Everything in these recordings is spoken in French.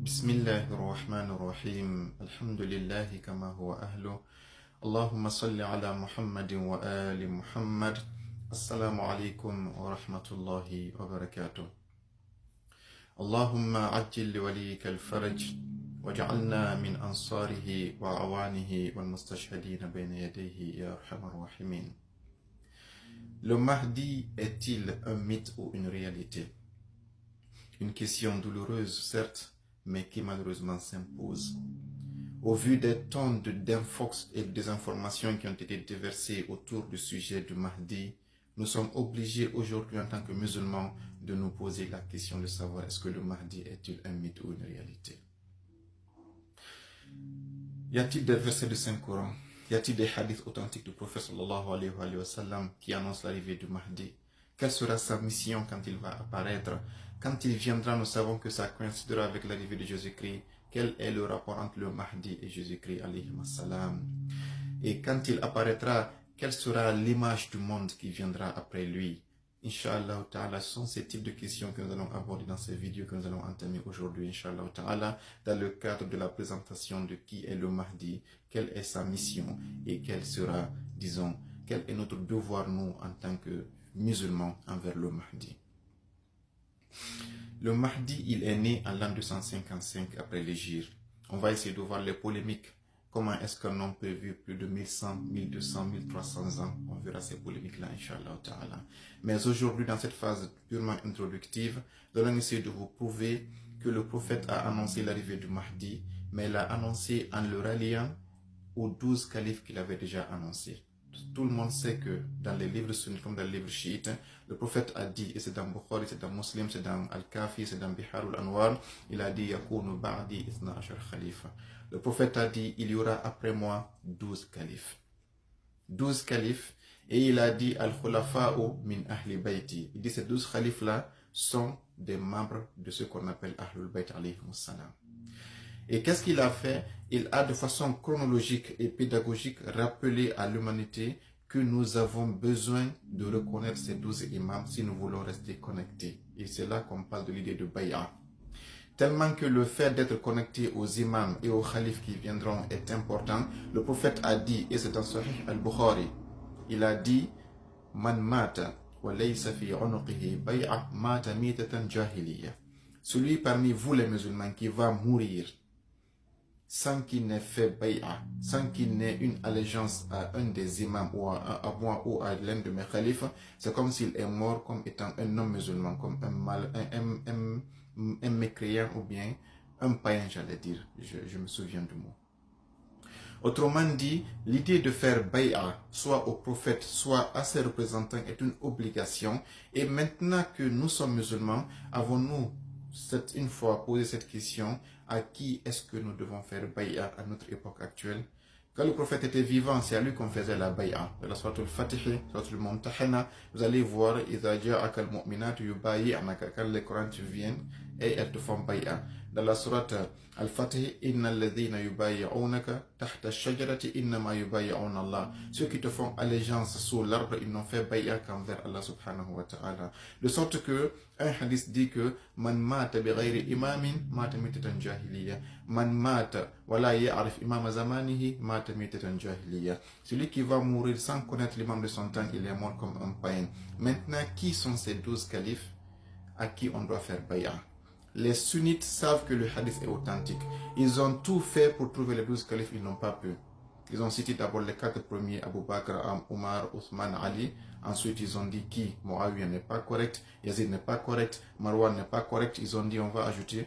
بسم الله الرحمن الرحيم الحمد لله كما هو أهله اللهم صل على محمد وآل محمد السلام عليكم ورحمة الله وبركاته اللهم عجل لوليك الفرج واجعلنا من أنصاره وأعوانه والمستشهدين بين يديه يا أرحم الراحمين. Le Mahdi est-il un mythe ou une réalité? Une question douloureuse, certes, mais qui malheureusement s'impose. Au vu des tonnes d'infox et de désinformations qui ont été déversées autour du sujet du Mahdi, nous sommes obligés aujourd'hui en tant que musulmans de nous poser la question de savoir est-ce que le Mahdi est-il un mythe ou une réalité? Y a-t-il des versets du Saint-Coran? Y a-t-il des hadiths authentiques du prophète sallallahu alayhi wa sallam qui annoncent l'arrivée du Mahdi? Quelle sera sa mission quand il va apparaître? Quand il viendra, nous savons que ça coïncidera avec l'arrivée de Jésus-Christ. Quel est le rapport entre le Mahdi et Jésus-Christ alayhi salam? Et quand il apparaîtra, quelle sera l'image du monde qui viendra après lui? Inch'Allah ta'ala, ce sont ces types de questions que nous allons aborder dans ces vidéos que nous allons entamer aujourd'hui, Inch'Allah ta'ala, dans le cadre de la présentation de qui est le Mahdi, quelle est sa mission et quel sera, disons, quel est notre devoir, nous, en tant que musulmans, envers le Mahdi. Le Mahdi, il est né en l'an 255 après l'Hégire. On va essayer de voir les polémiques. Comment est-ce qu'un homme peut vivre plus de 1100, 1200, 1300 ans? On verra ces polémiques-là, Inch'Allah ta'ala. Mais aujourd'hui, dans cette phase purement introductive, nous allons essayer de vous prouver que le prophète a annoncé l'arrivée du Mahdi, mais il l'a annoncé en le ralliant aux 12 califes qu'il avait déjà annoncés. Tout le monde sait que dans les livres sunnites comme dans les livres chiites, le prophète a dit, et c'est dans Bukhari, c'est dans Muslim, c'est dans Al-Kafi, c'est dans Bihar al-Anwar, il a dit Yakunu ba'di ithna ashar khalifa. Le prophète a dit, il y aura après moi 12 califes. 12 califes, et il a dit Al-Khulafa'u min ahli bayti. Il dit ces 12 califes-là sont des membres de ce qu'on appelle Ahlul Bayt alayhi salam. Et qu'est-ce qu'il a fait? Il a de façon chronologique et pédagogique rappelé à l'humanité que nous avons besoin de reconnaître ces 12 imams si nous voulons rester connectés. Et c'est là qu'on parle de l'idée de Bay'a. Tellement que le fait d'être connecté aux imams et aux khalifes qui viendront est important, le prophète a dit, et c'est dans Sahih al-Bukhari, il a dit « Man mata wa laysa fi unuqihi bay'a mata mitatan jahiliya » Celui parmi vous les musulmans qui va mourir sans qu'il n'ait fait bay'a, sans qu'il n'ait une allégeance à un des imams ou à moi ou à l'un de mes khalifes, c'est comme s'il est mort comme étant un homme musulman, comme un mécréant ou bien un païen, j'allais dire. Je me souviens du mot. Autrement dit, l'idée de faire bay'a, soit au prophète, soit à ses représentants, est une obligation. Et maintenant que nous sommes musulmans, avons-nous une fois posé cette question, à qui est-ce que nous devons faire bay'a à notre époque actuelle? Quand le prophète était vivant, c'est à lui qu'on faisait la bay'a. Dans la sourate al-Fatih, sourate al-Mumtahana, vous allez voir, quand les Corans viennent et elles te font bay'a. Dans la sourate al-Fatih, innal ladhina yubay'unaka tahta ash-shajarati innama yubay'una Allah. Ceux qui te font allégeance sous l'arbre, ils n'ont fait bay'a qu'envers Allah subhanahu wa ta'ala. De sorte que un hadith dit que man mata bi ghayri imamin mata mitatan jahiliya. Man mata wala ya'rif imam zamanihi mata mitatan jahiliya. Celui qui va mourir sans connaître l'imam de son temps, il est mort comme un païen. Maintenant, qui sont ces 12 califes à qui on doit faire bay'a? Les sunnites savent que le hadith est authentique. Ils ont tout fait pour trouver les 12 califes, ils n'ont pas pu. Ils ont cité d'abord les 4 premiers, Abu Bakr, Omar, Othman, Ali. Ensuite, ils ont dit qui Muawiyah n'est pas correct, Yazid n'est pas correct, Marwan n'est pas correct. Ils ont dit on va ajouter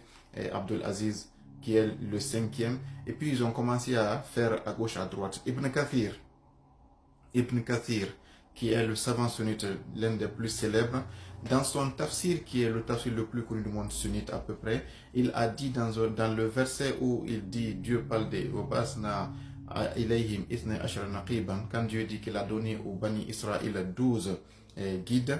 Abdul Aziz qui est le 5e. Et puis ils ont commencé à faire à gauche, à droite. Ibn Kathir, qui est le savant sunnite, l'un des plus célèbres, dans son tafsir, qui est le tafsir le plus connu du monde sunnite à peu près, il a dit dans le verset où il dit, Dieu parle des Obasna ilayhim ithna ashara naqiban, quand Dieu dit qu'il a donné aux Bani Israël 12 guides,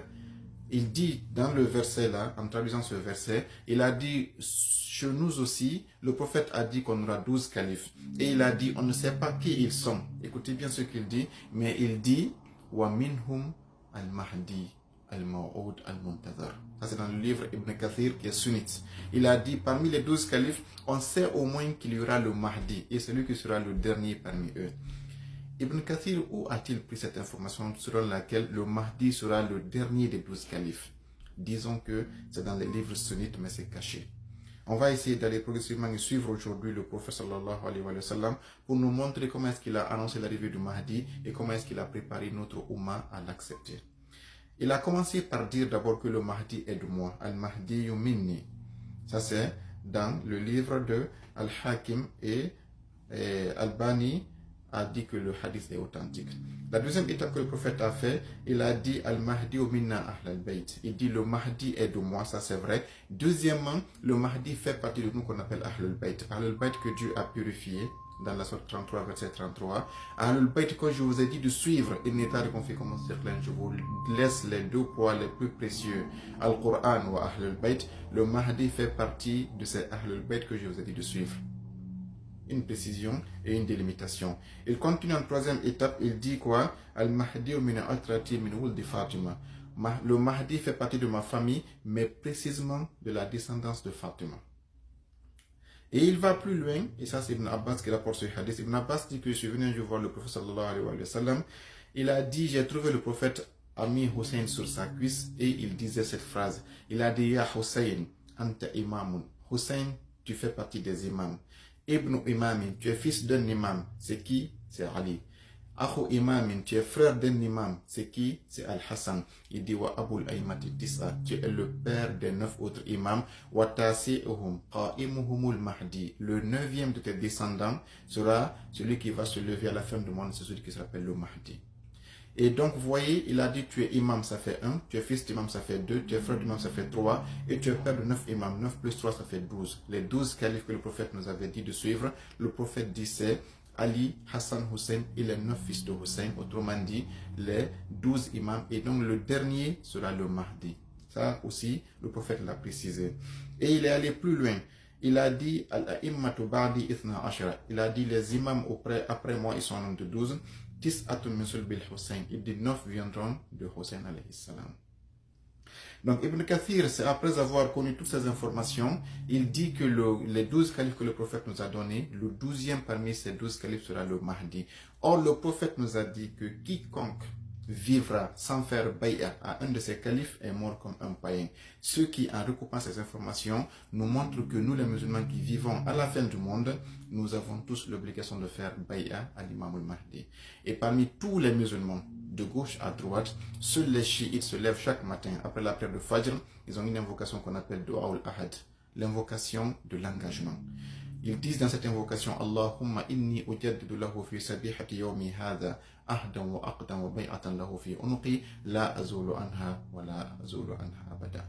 il dit dans le verset là, en traduisant ce verset, il a dit, chez nous aussi, le prophète a dit qu'on aura 12 califes. Et il a dit, on ne sait pas qui ils sont. Écoutez bien ce qu'il dit, mais il dit, wa minhum al-Mahdi al-Maw'ud al-Muntazar. Ça c'est dans le livre Ibn Kathir qui est sunnite. Il a dit parmi les 12 califes, on sait au moins qu'il y aura le Mahdi et celui qui sera le dernier parmi eux. Ibn Kathir, où a-t-il pris cette information selon laquelle le Mahdi sera le dernier des 12 califes? Disons que c'est dans les livres sunnites mais c'est caché. On va essayer d'aller progressivement et suivre aujourd'hui le prophète sallallahu alayhi wa sallam pour nous montrer comment est-ce qu'il a annoncé l'arrivée du Mahdi et comment est-ce qu'il a préparé notre Ummah à l'accepter. Il a commencé par dire d'abord que le Mahdi est de moi. Al-Mahdi minni. Ça c'est dans le livre de Al-Hakim et Al-Bani a dit que le hadith est authentique. La deuxième étape que le prophète a fait, il a dit Al-Mahdi minna ahl al-bayt. Il dit le Mahdi est de moi, ça c'est vrai. Deuxièmement, le Mahdi fait partie de nous qu'on appelle ahl al-bayt. Ahl al-bayt que Dieu a purifié dans la sourate 33, verset 33. Ahl al-bayt, quand je vous ai dit de suivre, il n'est pas de confier comme un cercle, je vous laisse les deux poids les plus précieux, Al-Qur'an ou ahl al-bayt. Le Mahdi fait partie de ces ahl al-bayt que je vous ai dit de suivre. Une précision et une délimitation. Il continue en troisième étape, il dit quoi? Al-Mahdi min al-trati min wuldi Fatima. Le Mahdi fait partie de ma famille, mais précisément de la descendance de Fatima. Et il va plus loin, et ça c'est Ibn Abbas qui rapporte ce hadith. Ibn Abbas dit que je suis venu un jour voir le prophète sallallahu alayhi wa sallam. Il a dit, j'ai trouvé le prophète ami Hussein sur sa cuisse, et il disait cette phrase. Il a dit, Ya Hussein, anta imamun. Hussein, tu fais partie des imams. Ibn Imamin, tu es fils d'un imam. C'est qui? C'est Ali. Akhu Imamin, tu es frère d'un imam. C'est qui? C'est Al-Hassan. Il dit wa Abul Aymati Tis'a, tu es le père des 9 autres imams. Wa Tasi'uhum qa'imuhumul Mahdi. Le 9e de tes descendants sera celui qui va se lever à la fin du monde, c'est celui qui s'appelle le Mahdi. Et donc, vous voyez, il a dit, tu es imam, ça fait 1, tu es fils d'imam, ça fait 2, tu es frère d'imam, ça fait 3, et tu es père de 9 imams. 9 plus 3, ça fait 12. Les 12 califes que le prophète nous avait dit de suivre, le prophète dit c'est Ali, Hassan, Hussein et les 9 fils de Hussein, autrement dit, les 12 imams. Et donc, le dernier sera le Mahdi. Ça aussi, le prophète l'a précisé. Et il est allé plus loin. Il a dit, Al-A'immatu ba'di ithna ashara. Il a dit, les imams après moi, ils sont en nombre de 12. Il dit 9 viendront de Hussein alayhi salam. Donc Ibn Kathir, c'est après avoir connu toutes ces informations, il dit que les 12 califes que le prophète nous a donnés, le 12e parmi ces 12 califes sera le Mahdi. Or le prophète nous a dit que quiconque vivra sans faire bay'a à un de ces califes est mort comme un païen. Ce qui, en recoupant ces informations, nous montre que nous les musulmans qui vivons à la fin du monde, nous avons tous l'obligation de faire bay'a à l'imam al-Mahdi. Et parmi tous les musulmans, de gauche à droite, seuls les chiites se lèvent chaque matin après la prière de Fajr, ils ont une invocation qu'on appelle Dua al-Ahad, l'invocation de l'engagement. Ils disent dans cette invocation, Allahumma inni ujaddidu lahu fi sabihati yawmi hadha ahdan wa aqdan wa bay'atan lahu fi unuqi la azulu anha wa la azulu anha abada.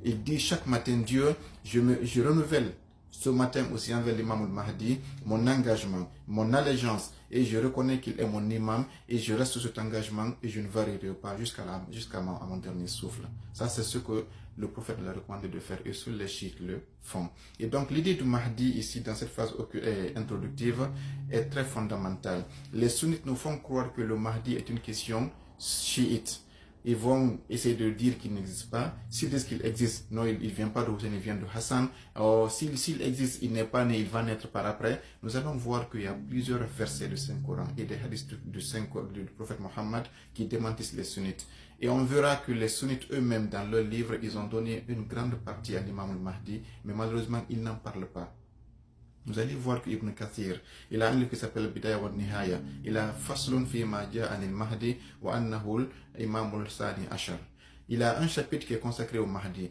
Il dit chaque matin, Dieu, je renouvelle ce matin aussi envers l'imam al-Mahdi mon engagement, mon allégeance, et je reconnais qu'il est mon imam et je reste sur cet engagement et je ne varierai pas jusqu'à mon dernier souffle. Ça c'est ce que le prophète l'a recommandé de faire et seuls les chiites le font. Et donc l'idée du Mahdi ici dans cette phase introductive est très fondamentale. Les sunnites nous font croire que le Mahdi est une question chiite. Ils vont essayer de dire qu'il n'existe pas. S'ils disent qu'il existe, non, il ne vient pas de Hussein, il vient de Hassan. S'il existe, il n'est pas né, il va naître par après. Nous allons voir qu'il y a plusieurs versets du Saint-Coran et des hadiths du prophète Mohammed qui démentissent les sunnites. Et on verra que les sunnites eux-mêmes, dans leur livre, ils ont donné une grande partie à l'imam al-Mahdi, mais malheureusement, ils n'en parlent pas. Vous allez voir que Ibn Kathir, il a un livre qui s'appelle Bidaya wa Nihaya. Il a Faslun fi ma ja'a anil Mahdi wa annahu al-imamul sani ashar. Il a un chapitre qui est consacré au Mahdi.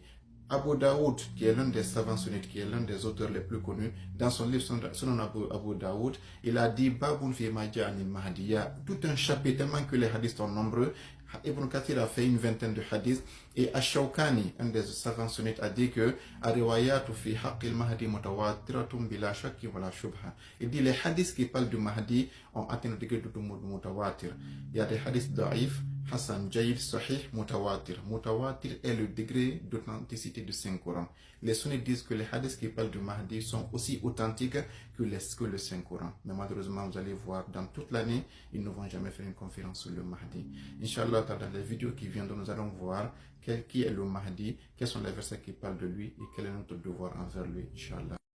Abu Daoud, qui est l'un des savants sunnites, qui est l'un des auteurs les plus connus, dans son livre Sunan Abu Daoud, il a dit Babun fi ma ja'a anil Mahdi. Il y a tout un chapitre, tellement que les hadiths sont nombreux. Ibn Kathir a fait une vingtaine de hadiths Et Ash-Shawkani, un des savants sunnites, a dit que Ariwayatu fi haqqil mahdi mutawatiratun bila shakki wala shubha. Il dit les hadiths qui parlent du Mahdi ont atteint le degré de mutawatir. Il y a des hadiths da'if, Hassan, Jaïd, Sahih, Mutawatir. Mutawatir est le degré d'authenticité du Saint-Coran. Les sunnites disent que les hadiths qui parlent du Mahdi sont aussi authentiques que le Saint-Coran. Mais malheureusement, vous allez voir, dans toute l'année, ils ne vont jamais faire une conférence sur le Mahdi. Inch'Allah, dans les vidéos qui viendront, nous allons voir qui est le Mahdi, quels sont les versets qui parlent de lui et quel est notre devoir envers lui, Inch'Allah.